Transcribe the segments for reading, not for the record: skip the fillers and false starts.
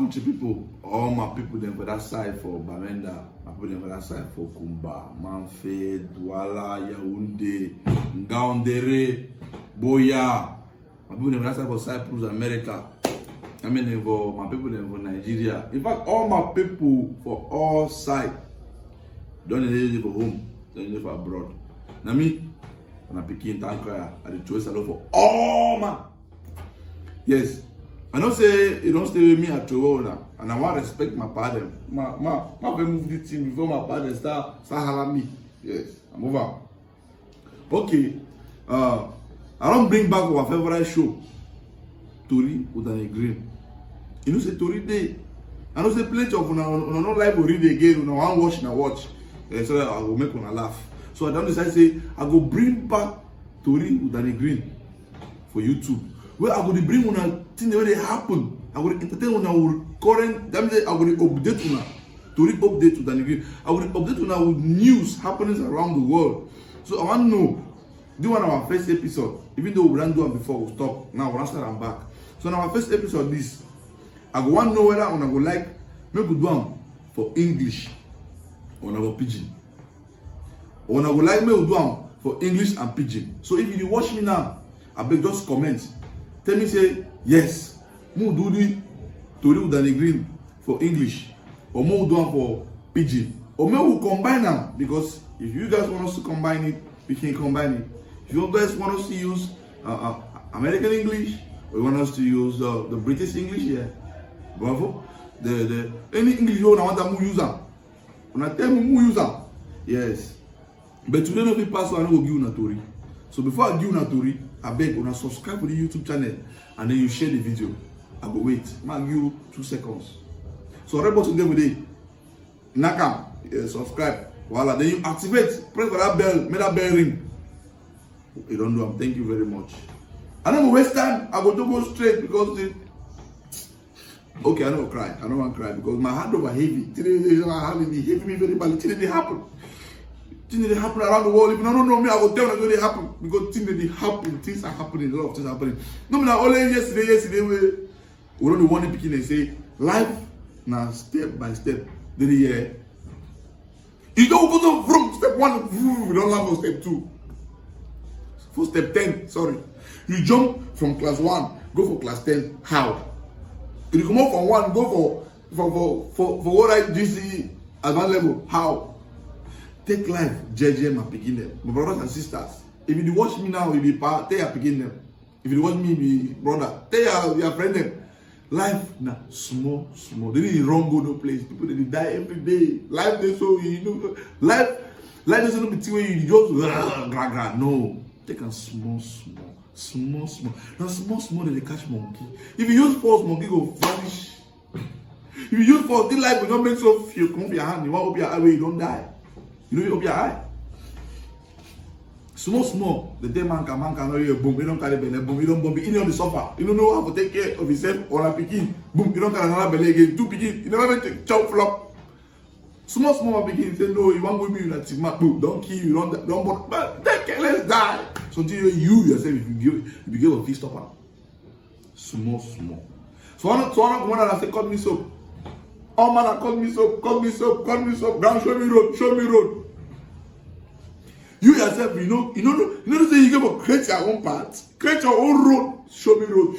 bunch of people, all my people them for that side for Bamenda, my people them for that side for Kumba, Manfred, Douala, Yaoundé, Ngaoundéré, Boya, my people them for that side for Cyprus, America. I mean, for my people them for Nigeria. In fact, all my people for all sides don't need it for home, don't need it for abroad. Now me, when I begin Tankaya, I the choice alone for all man. Yes. I don't say you don't stay with me at Toronto, and I want to respect my parents. My move the team before my parents start having me. Yes, I'm over. Okay, I don't bring back our favorite show, Tori Udani Green. You know say Tori Day. I don't say plenty of una not live or read again. Una want watch na watch. So I will make una laugh. So I don't decide say I go bring back Tori Udani Green for YouTube. Where I go to bring una thing where they happen. I will entertain una current. That means I will update una. To update to Udani Green. I will update una with news happenings around the world. So I want to know. Do one of our first episode. Even though we didn't do it before, we stop. Now we're start and back. So in our first episode, this I go want to know whether I go like make we do one for English or go pidgin. Or I go like make we do one for English and pidgin. So if you watch me now, I beg just comment. Tell me say yes, mo do the Tori Udani Green for English, or mo do one for pidgin, or maybe we'll combine them because if you guys want us to combine it, we can combine it. If you guys want us to use American English, or you want us to use the British English, yeah, bravo. The any English you want to use them. When I tell me who use them, yes. But today no be pass, I no go give you Tori. So before I give you Tori, I beg you subscribe to the YouTube channel and then you share the video. I go wait. I'll give you 2 seconds. So right button there with it. Nakam, subscribe. Voila. Then you activate, press that bell, make that bell ring. You don't do them. Thank you very much. I don't waste time. I go straight because okay, I don't cry. I don't want to cry because my heart over heavy. Today I have it heavy me very badly. Today they happen. Things that happen around the world. If you don't know me, I will tell you that they happen because things that happen, things are happening, a lot of things are happening. No, me only yesterday we don't want to begin and say life now step by step. Then you don't go from step 1, we don't land on step 2. For step 10, sorry. You jump from class 1, go for class 10. How? You come up from 1, go for what I GCE advanced level. How? Take life, JJ, my beginner. My brothers and sisters. If you watch me now, you be part, tell your beginner. If you watch me, be brother, tell your friend them. Life na small. They need wrong go no place. People they die every day. Life they so you know. Life doesn't be where you just gra. No. Take a small. Now small they catch monkey. If you use force, monkey go vanish. If you use force, this life will not make so feel come your hand. You want to open your eye where you don't die. You know you open your eye. Small. The day man can know you boom. You don't carry belly boom. You don't bomb. You don't suffer. You don't know how to take care of yourself or a picking. Boom. You don't carry another belly again. 2 picking. You never take chop flop. Small picking. Say no. You want with me? That's it. Boom. Don't kill you. Don't. But take care. Let's die. So until you yourself, if you give a fist stopper. Small. So I come on and say, cut me soap. Oh man, cut me soap. Ground, show me road. You yourself, you know, say you give create your own path, create your own road. Show me road.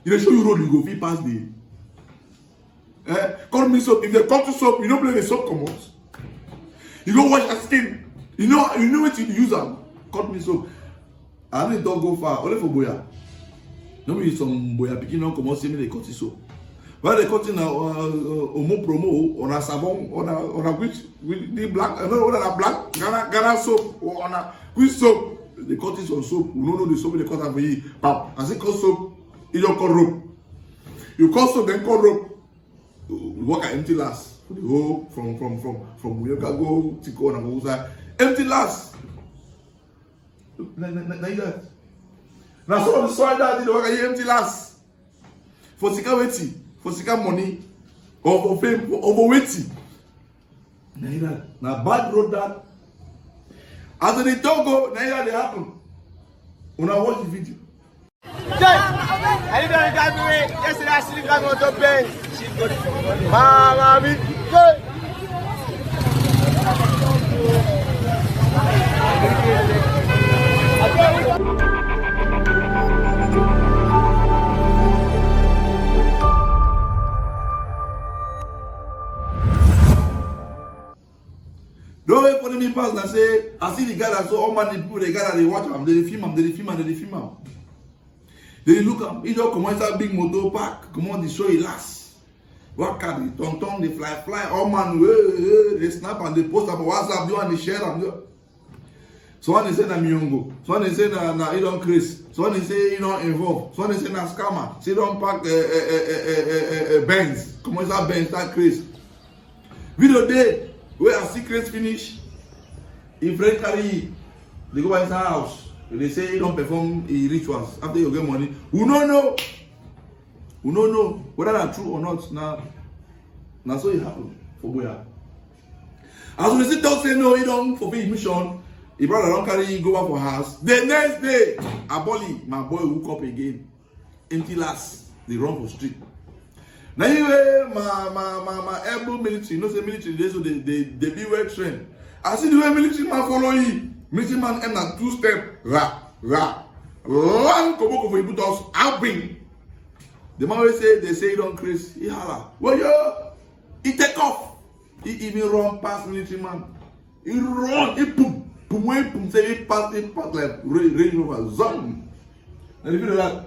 You show you road, you go fit past the. Cut me soap. If they cut you soap, you don't play the soap come out. You go wash your skin. You know what you use them. Cut me soap. I don't go far. Only for boya. No be some boya picking on come out. Say me they cut you soap. While they cutting Omo promo on a sabon on a which the black Ghana soap or on a which soap they cut it on soap. We don't know the soap they cut for you. Pap, as it cut soap, you don't cut rope. You cut soap then cut rope. You work at empty last. The whole from Uyoka go Tiko and go empty last. Like that. Now some of the soil that they work at empty last. For security. For second money, or for fame, or for waiting. Now bad road that. After the Togo, now they happen. When I watch the video. I didn't know that way. Yesterday I see the guy on the bench. Mama mi. Don't wait for the me pass and say, I see the guy that saw all man the people, the guy that they watch him, they film him, they film him, they film him. They look him, he just come on inside big motor park, come on the show he last. What can they turn, they fly, all man, they snap and they post up on WhatsApp, do and they share them. So when they say na miongo, so when they say na he don't Chris, so when they say he don't involve, so when they say na scammer, say don't pack Benz, come on inside Benz, that Chris. Video day. Where our secrets finish, if friend carry, they go inside house. They say you don't perform rituals after you get money. Who don't know? Who don't know whether that's true or not? Now so it happened for Boya. As we sit down say no, he don't fulfill his mission. His brother don't carry go back for house. The next day, Aboli, my boy, woke up again. Empty last, they run for street. Now anyway, my able military, you know say military they so they be well trained. I see the way military man follow you. Military man end at 2 step, run koboko for you put us out bring. The man will say they say he don't Chris, he holla. Well yo, he take off. He even run past military man. He run, he boom, say he pass like Range Rover, zoom. And if you do that,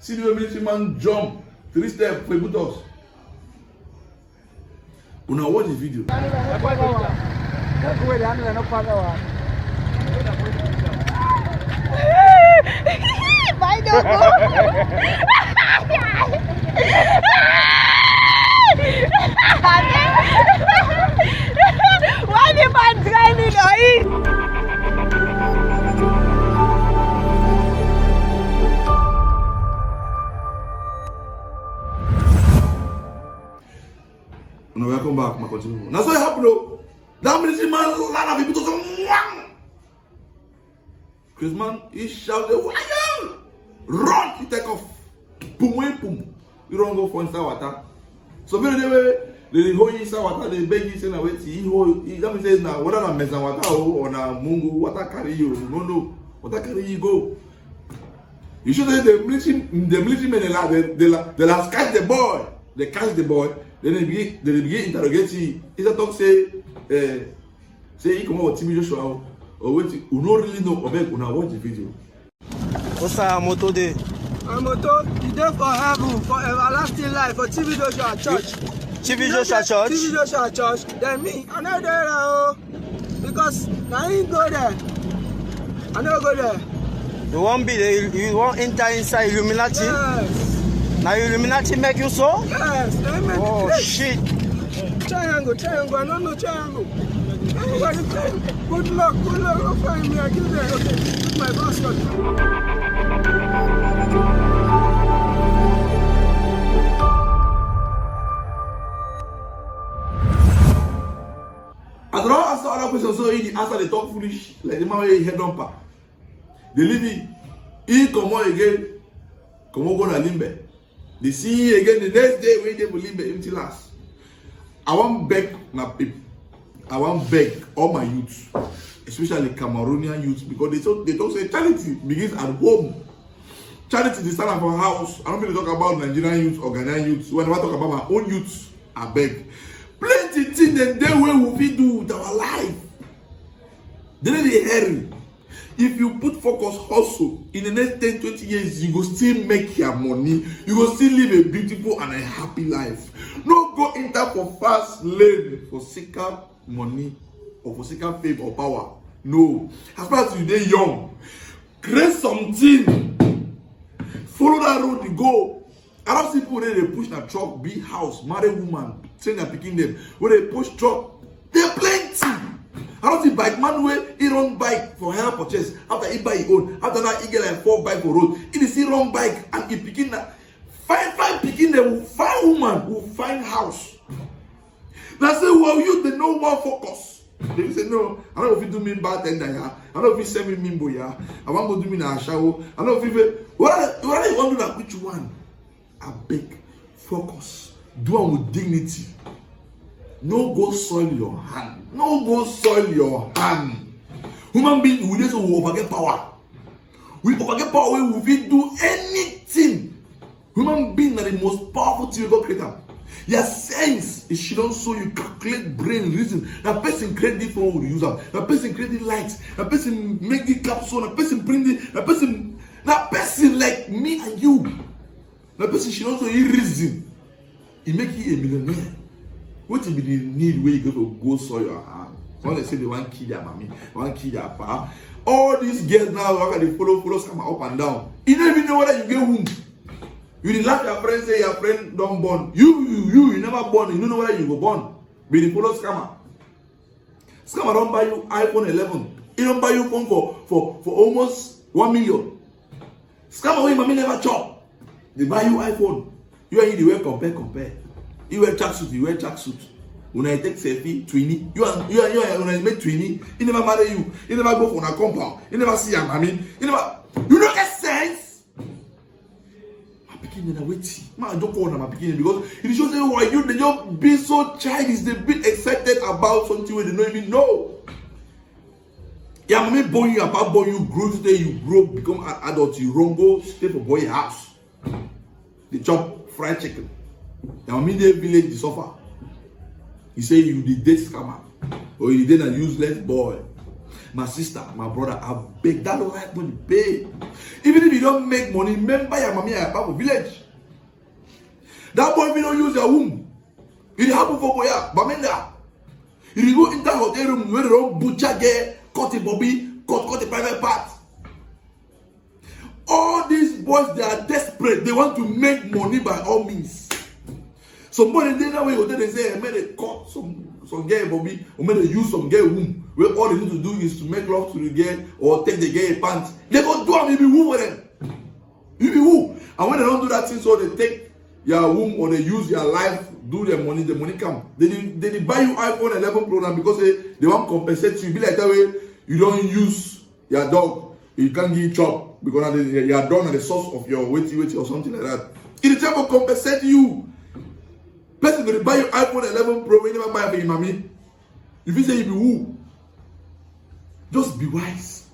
see the way military man jump. 3 steps for put us. Una watch the video. Why the man driving? Now welcome back, my continue. That's what happened though. That military man lot of people to say, Chris man, he shouted, run, he take off. Boom. You don't go for inside water. So they hold you inside water, they beg you say na wait, he that means say now whether na mesa water or na mungu, water carry you. No, water carry you go. You should say the military men they last catch the boy. They catch the boy. Then they begin interrogate you. Is that talk say he come out with Timmy Joshua or wait, you don't really know about una watch the video. What's that moto day? A moto, you there for heaven, for everlasting life, for TV Joshua Church. TV Joshua Church? TV Joshua Church. Then me, I know there because I ain't go there. I never go there. You won't be there, you won't enter inside Illuminati? Yes. Now Illuminati make you so? Yes. Oh shit. Triangle, I don't know triangle. Everybody say, good luck, go find me, I give there. Okay, with my passport. I don't answer other questions, so he answer they talk foolish, like the man where head on pa. They leave it. He come on again, come on go na Limbe. They see again the next day when they will Limbe empty last. I want beg my people. I want beg all my youths, especially Cameroonian youths, because they don't say charity begins at home. Charity is stand up for house. I don't really talk about Nigerian youths or Ghanaian youths. When I talk about my own youths, I beg. Plenty things that they will do with our life. They need a hurry. If you put focus hustle in the next 10-20 years, you go still make your money. You go still live a beautiful and a happy life. No go enter for fast lane for seeker money or for seeker fame or power. No. As far as you're young, create something. Follow that road you go. I don't see people there they push a truck, big house, marry woman, train and picking them. When they push truck, they're plenty. I don't see bike man where he run bike for hire purchase. After he buy his own, after that he get like 4 bike for road. He is still run bike and he picking that. Find picking them will find woman, will find house. Now say, well, you they know one focus. They say no, I don't know if you do me bartender, yeah. I don't know if you send me mimbo, yeah. I want to do me na shower. I don't know if you what I want to do that which one. I beg, focus, Do it with dignity. No go soil your hand. No go soil your hand. Human being, we just overget power. We overget power where we will do anything. Human being are the most powerful thing God created. Your sense, it should also you calculate brain reason. That person create different will use them. That person create lights. That person make the capsule. That person bring that person like me and you. That person should also use reason. It make you a millionaire. What will be the need where you go soil your hand? When they say they want to kill their mommy, they want to kill their papa. All these girls now, how can they follow come up and down? You don't even know whether you get whom. You did laugh your friend say your friend don't born. You never born. You don't know whether you go born. Be the follow scammer. Scammer don't buy you iPhone 11. He don't buy you phone for almost 1 million. Scammer when mommy never chop. They buy you iPhone. You and you wear compare. You wear tracksuit. You wear tracksuit. When I take selfie, twinny. You when I make twinny. He never marry you. He never go for a compound. He never see your mommy. He never. You don't get sense. Man, don't call them because it shows them why you they just be so childish, they be excited about something where they don't even know. Yeah, mommy born you, papa born you, grow today, you grow, become an adult, you run go stay for boy house. They chop fried chicken. Yeah, mommy they village they suffer. He say you the date scammer or you did a useless boy. My sister, my brother, I beg that don't like money pay. Even if you don't make money, remember your mommy and papa village. That boy we don't use your womb. It happen for boy, Bamenda. If you go into hotel room where they don't butcher get, cut the bobby, cut the private part. All these boys they are desperate. They want to make money by all means. Somebody they that way they say I made a cut some girl bobby or made a use some girl womb. Where all they need to do is to make love to the girl or take the girl pants. They go do maybe woo for them. You be woo. And when they don't do that thing, so they take your womb or they use your life, do their money, the money come. They buy you iPhone 11 Pro now because they want to compensate you. Be like that way, you don't use your dog, you can't give chop because your dog is the source of your weight or something like that. It is time to compensate you. Person will buy you iPhone 11 Pro when you never buy it for your mommy. If you say you be who, just be wise.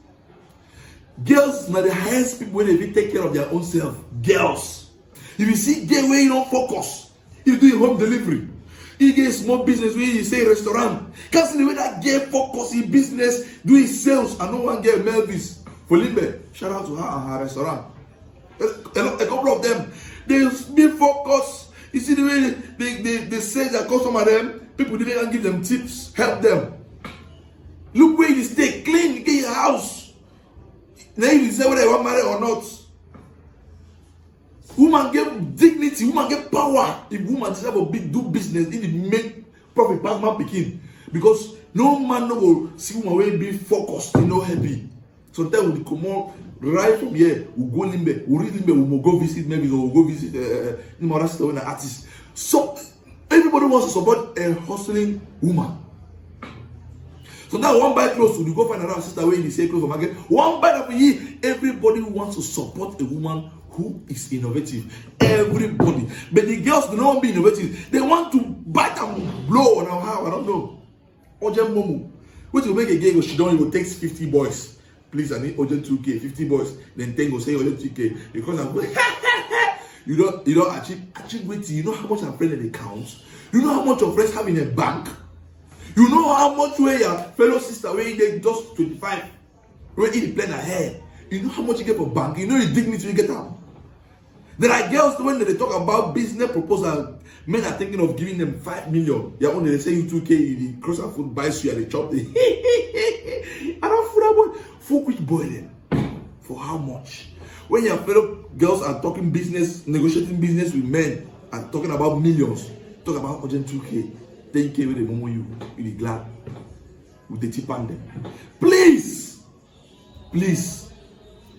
Girls are the highest people when they take care of their own self. Girls. If you see girl where you don't focus, you do home delivery. You get small business where you say restaurant. Can't see the way that girl focus in business, doing sales, and no one get Melvis. For Limbe, shout out to her and her restaurant. A couple of them, they be focused. You see the way they say that customer them, people didn't give them tips, help them. Look where you stay, clean, get your house. Now you decide whether you want married or not. Woman get dignity, woman get power. If woman decide to do business, it make profit pass man picking. Because no man no will see woman will be focused, you know, happy. Sometimes we come on right from here, we go Limbe, we read Limbe, we go visit maybe or we go visit an artist. So everybody wants to support a hustling woman. So now one buy clothes, you go find another sister where you say clothes for market. One buy of ye, everybody wants to support a woman who is innovative. Everybody. But the girls do not want to be innovative. They want to bite and blow on how I don't know. Ojen Momu. What you make a girl, she don't even takes 50 boys. Please, I need Ojen 2K, 50 boys. Then 10 go say Ojen 2K. Because I'm going, you don't achieve wait, you know how much a friend in accounts? You know how much your friends have in a bank? You know how much where your fellow sister where they just 25 where he plan ahead. You know how much you get for bank. You know the dignity you get out. There are girls when they talk about business proposal, men are thinking of giving them 5 million. Yeah, only they say you 2K, the grocery food buys you and they chop the I don't food about fuck which boy then. For how much? When your fellow girls are talking business, negotiating business with men and talking about millions, talk about urgent 2K. 10K with the moment you be glad with the tip on them. Please, let's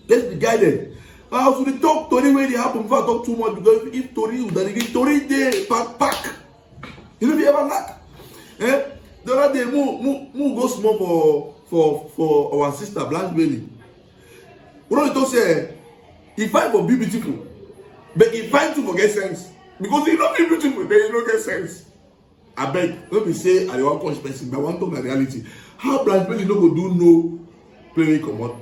be guided. I was to talk Tori where they happen before I talk too much because if Tori you then again Tori day pack. You know if you ever lack. The other day move go small for our sister Blanche Bailey. We don't say he fight for be beautiful, but he fight to forget sense. Because you know beautiful, then you don't get sense. I beg, let me say I want punch person, but I want to talk the reality. How Branch Bailey no go do no play come out?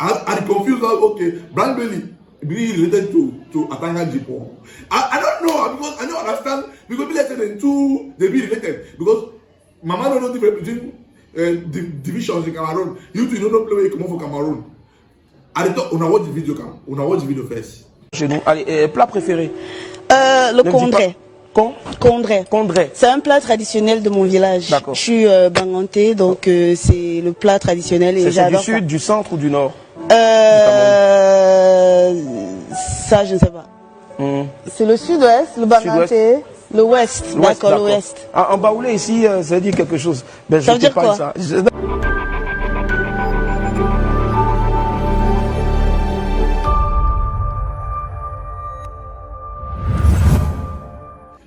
I confused that okay, Branch Bailey be related to Atanga Jipo. I don't know because I don't understand because be like the two they be related because Mama don't know difference between the divisions in Cameroon. You two don't know play come out for Cameroon. I thought on a watch the video cam, on a watch the video first. Chez nous, allez, plat préféré. Le condré. Condré. Condré. C'est un plat traditionnel de mon village. D'accord. Je suis banganté, donc c'est le plat traditionnel et C'est j'adore du sud, du centre ou du nord? Ça, je ne sais pas. C'est le sud-ouest, le banganté, le ouest. D'accord, l'ouest. En baoulé ici, ça veut dire quelque chose. Ben, ça veut dire quoi? Ça.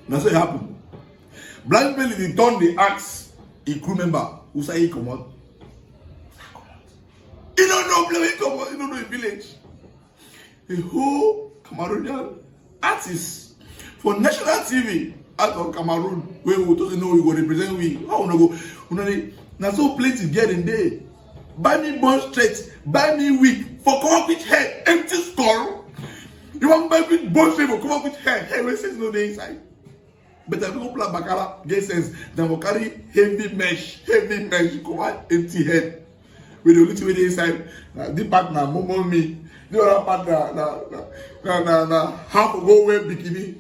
That's what happened. Branch Bailey they turn the axe. A crew member who say he come out. You don't know play come out. You don't know a village. A whole Cameroonian artist for national TV out of Cameroon. Where we doesn't know we go represent we. How we go? Now so plenty get in there. Buy me bun straight. Buy me wig for come up with hair. Empty skull. You want buy me bun straight for come up with hair. Hair where says no day inside. But I don't play Bacala get sense. Then we carry heavy mesh, come out empty head. With the little way inside. This part now, momo me. The other part now, half of go wear bikini.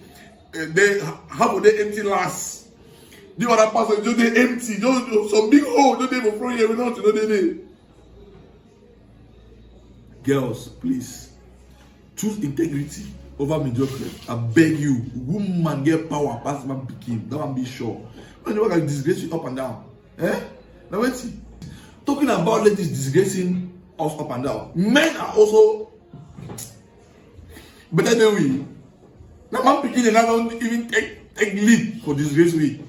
Then half of the empty last. The other part just they empty. Just some big hole. Just they for front here. We don't know they. Girls, please choose integrity over mediocrity. I beg you, woman get power pass man picking. That one be sure. When you work like disgrace you up and down. Now wait see. Talking about ladies disgracing us up and down. Men are also better than we. Now man picking and I don't even take lead for disgrace we.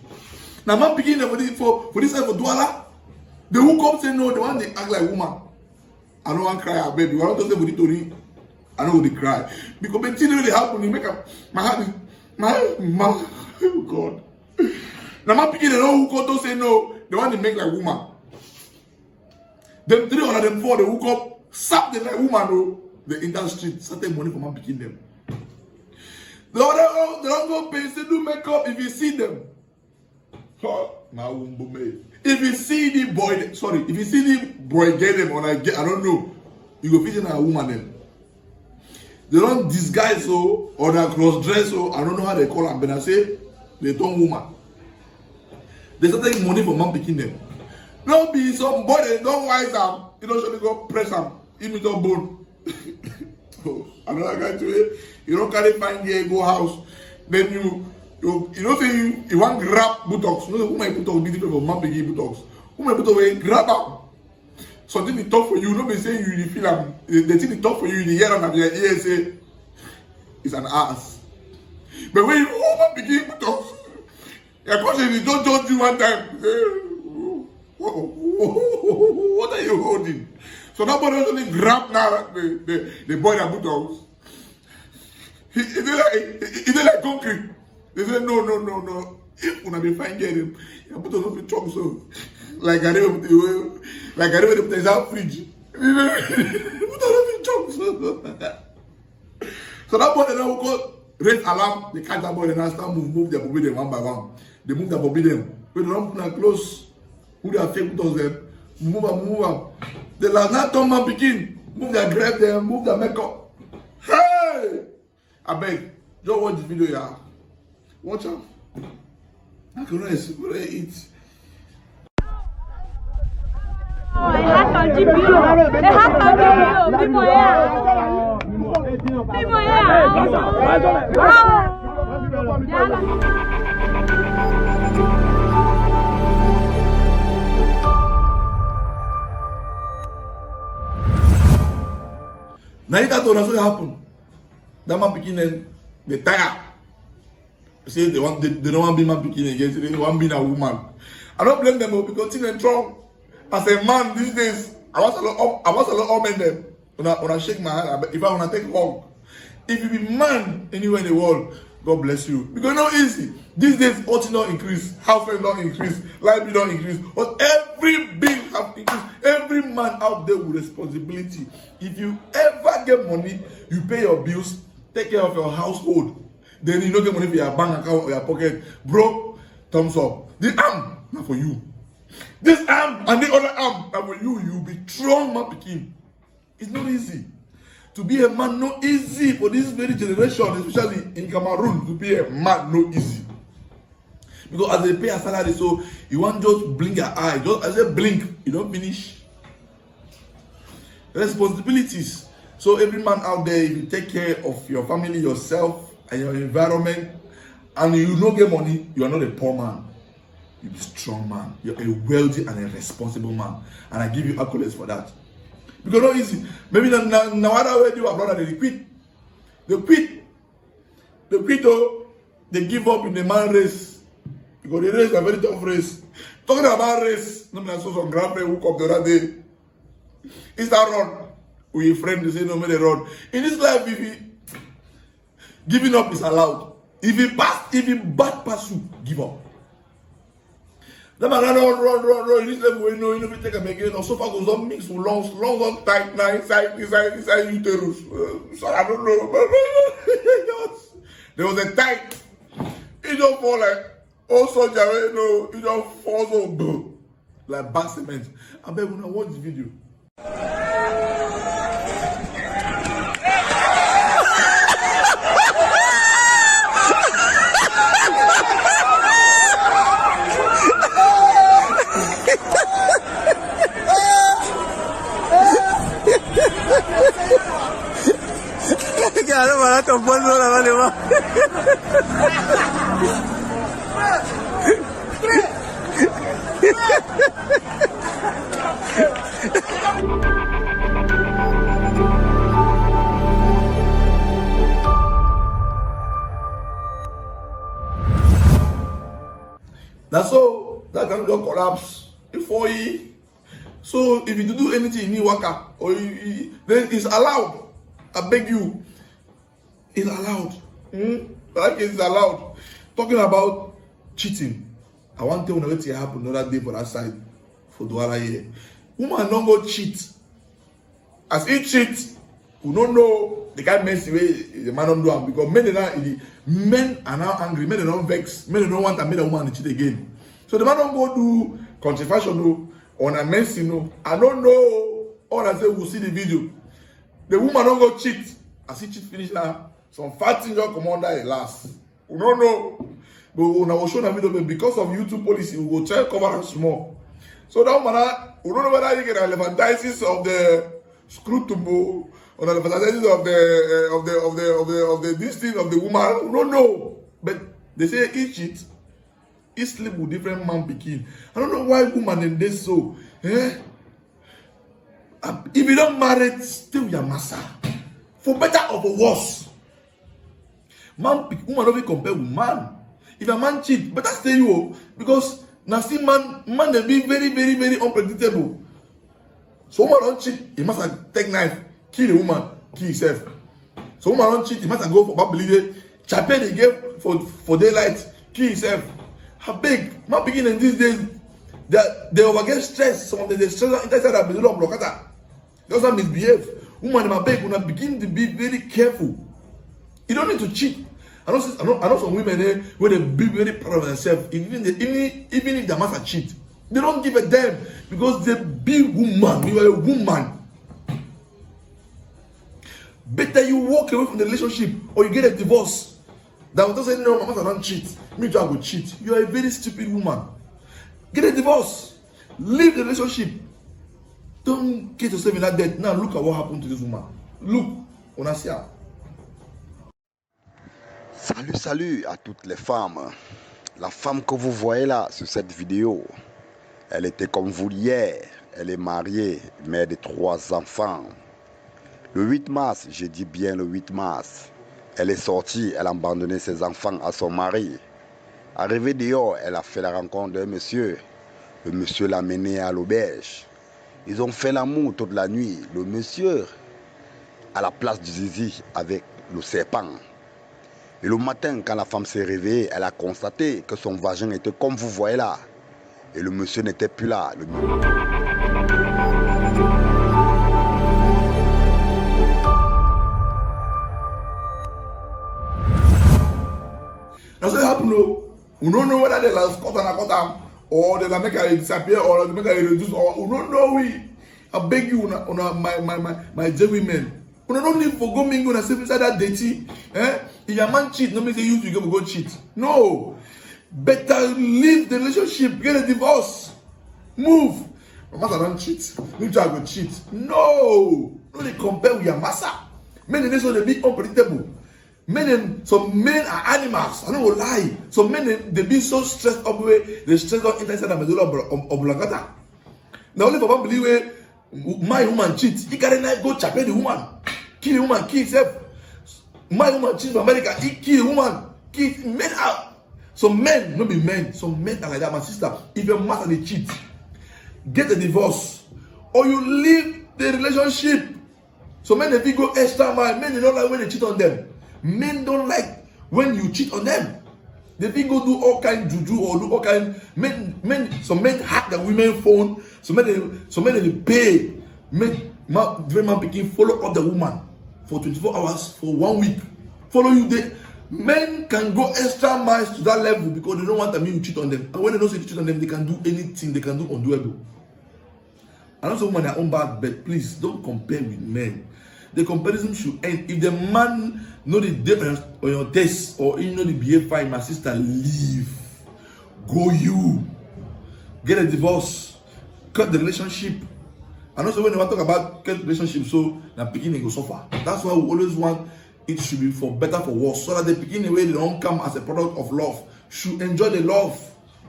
Now man picking for this side for Douala. The who come say no, the one they act like woman. I don't want to cry, I baby. I don't say with it. I know they cry because when things really happen, you make my heart, my oh God. Now my picking the who come to say no, the one they make like woman. Them 3 them 4 they hook up, sap them like woman though. The industry certain money for my picking them. The other they don't go pay, they do makeup if you see them. Oh, my womb if you see the boy, if you see the boy get them or I don't know, you go visit a woman them. They don't disguise so or they cross dress so I don't know how they call them, but I say they turn woman. They start taking money from man picking them. Don't be some boy they don't wise them, you know, so they go press them, even to bone. Oh, another guy to it, you don't carry fine gear, go house, then you know say you want grab buttocks. You know who my buttocks be different from man picking buttocks. Who my buttocks will grab up. Something they talk for you, not be saying you feel them. The thing they talk for you in the ear and your ear say it's an ass. But when you begin to talk, your cousin they don't judge you one time. Say, what are you holding? So that boy only grab now the boy that buttocks. It's like concrete. They say no. If una be fine get him, you put on the chop so. Like I never put in that fridge. So that boy now go red alarm, they catch that boy and start move their bobby them one by one. They move their bobby them. When they don't put close, who they are fake put them, move them. The last night come man begin, move their grab them, move their makeup. Hey! I beg, just watch the video here. Watch out. I can rest, eat. Now you got to what happen. That man picking them, they tire. Say they don't want to be man picking again, they want to be a woman. I don't blame them because they're wrong. As a man these days, I was a lot men them. When I shake my hand, if I want to take hug, if you be man anywhere in the world, God bless you. Because not easy. These days, auto not increase, house rent not increase, light bill not increase. But every bill have increased. Every man out there with responsibility. If you ever get money, you pay your bills, take care of your household. Then you don't get money for your bank account or your pocket. Bro, thumbs up. This arm, not for you. This arm and the other arm, not for you. You'll be strong man picking. It's not easy. To be a man, no easy for this very generation, especially in Cameroon. To be a man, no easy. Because as they pay a salary, so you want just blink your eye. Just as they blink, you don't finish. Responsibilities. So every man out there, if you take care of your family, yourself, and your environment, and you don't get money, you are not a poor man. You're a strong man. You're a wealthy and a responsible man. And I give you accolades for that. Because not easy. Maybe now where you are brother, they quit. They quit. They quit, oh, they give up in the man race. Because the race is a very tough race. Talking about race, no man saw some grandpa who come the other day. It's that run. With your friend, they say no man they run. In this life, if you giving up is allowed. If you bad pass you, give up. That man run. In this level, you know, you never take a again. Or so far goes on mix with lungs on tight now inside uterus. So I don't know. There was a tight. It don't fall like all soldier, you know, it don't fall so boo. Like back cement. I bet when I watch the video. Claro, barato, bueno, la vale más. That's all. That can just collapse before you. So if you do anything in Waka or then it's allowed. I beg you. It's allowed. Like it's allowed. Talking about cheating. I want to tell you what happened another day for that side for Douala here. Woman don't go cheat. As he cheat, we don't know the kind of mess the man don't do it because men are now angry, men are not vexed, men don't want to make a woman cheat again. So the man don't go do controversial on a mess, you know. I don't know. All I say we'll see the video. The woman don't go cheat. As he cheat finish now, some fat thing just come under the last. We don't know. But when I will show the video, because of YouTube policy, we will try to cover it small. So that woman, we don't know whether you get elephantiasis of the scrotum or the elephantiasis of the this thing of the woman. We don't know. But they say he cheat. He sleep with different man picking. I don't know why woman in this so. Eh? If you don't marry, stay with your master. For better or for worse. Man pick, woman don't be compared with man. If a man cheat, better stay you. Because now see man they be very, very, very unpredictable. So woman don't cheat, he must take knife, kill the woman, kill himself. So woman don't cheat, he must go for bad champagne they gave for daylight, kill himself. How big? Man begin in these days that they overget stress. Some of the stress inside that be of blockada. They also misbehave. Woman in beg when begin to be very careful. You don't need to cheat. I know some women there where they be very proud of themselves. Even if their master cheat, they don't give a damn because they be woman. You are a woman. Better you walk away from the relationship or you get a divorce. That will say no, my master don't cheat. Me too, I will cheat. You are a very stupid woman. Get a divorce. Leave the relationship. Don't get yourself in that debt. Now look at what happened to this woman. Look, on a see her. Salut à toutes les femmes. La femme que vous voyez là sur cette vidéo, elle était comme vous hier. Elle est mariée, mère de 3 enfants. Le 8 mars, je dis bien le 8 mars, elle est sortie, elle a abandonné ses enfants à son mari. Arrivée dehors, elle a fait la rencontre d'un monsieur. Le monsieur l'a menée à l'auberge. Ils ont fait l'amour toute la nuit. Le monsieur à la place du zizi avec le serpent. Et le matin, quand la femme s'est réveillée, elle a constaté que son vagin était comme vous voyez là. Et le monsieur n'était plus là. That's what happened. We don't know whether they last cut and or they make her disappear or they make her reduce or we don't know. I beg you, my J women. We don't need for go mingle and say inside that dirty. If your man cheat, no mean say you go cheat. No. Better leave the relationship, get a divorce. Move. My master don't cheat. You try to cheat. No. No, they compare with your master. Men in this one they be unpredictable. Some men are animals. I don't will lie. Some men they be so stressed up way they stress out inside the medulla oblongata. Now only for one believe where my woman cheats, he carry knife go chop the woman, kill the woman, kill himself. My woman cheats in America, he kill the woman, kill men out. Some men, not be men, some men are like that, my sister. If your master they cheat, get a divorce or you leave the relationship. So men if you go extra mile, men they don't like when they cheat on them. Men don't like when you cheat on them. They think go do all kind juju or do all kind some men hack the women phone. Some men they pay. Very man picking follow up the woman for 24 hours for 1 week. Follow you there. Men can go extra miles to that level because they don't want me to cheat on them. And when they don't say to cheat on them, they can do anything. They can do undoable. And also women are own bad, but please don't compare with men. The comparison should end. If the man know the day on your test or you know the behave fine, my sister, leave. Go you. Get a divorce. Cut the relationship. And also when they want to talk about cut relationship, so the beginning go suffer. That's why we always want it should be for better for worse. So that the beginning way they don't come as a product of love. Should enjoy the love.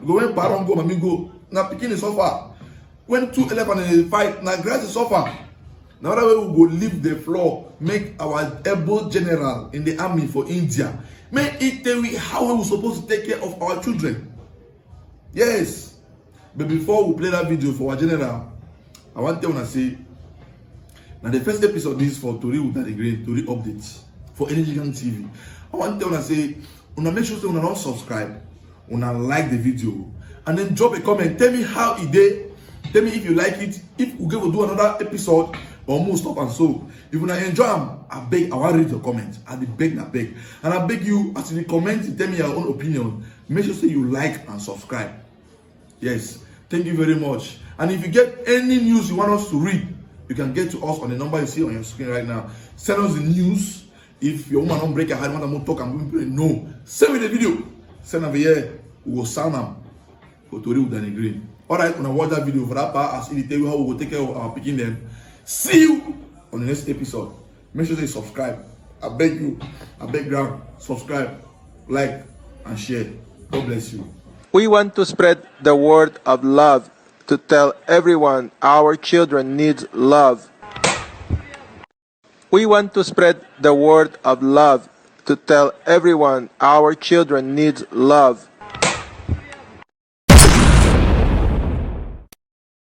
Go when parent go, mommy go. Now beginning suffer. When two elephants fight, now grass is suffer. Now that way we go leave the floor, make our able general in the army for India, make it tell we how we supposed to take care of our children. Yes. But before we play that video for our general, I want to say, now the first episode is for Tori Udani Green, Tori updates for Energy Gang TV. I want to say, make sure you don't subscribe, like the video, and then drop a comment. Tell me how it did. Tell me if you like it. If we go do another episode, or more stuff and so. If you enjoy them, I beg, I want to read your comments. I beg. And I beg you, as you comment, tell me your own opinion. Make sure say you like and subscribe. Yes. Thank you very much. And if you get any news you want us to read, you can get to us on the number you see on your screen right now. Send us the news. If your woman don't break her heart, want to talk and no. Send me the video. Send over here. We will sound them for Tori Udani Green. Alright, when I watch that video for that part, as it tell you how we will take care of our picking them. See you on the next episode. Make sure you subscribe. I beg you. I beg ground. Subscribe, like, and share. God bless you. We want to spread the word of love to tell everyone our children need love. We want to spread the word of love to tell everyone our children need love.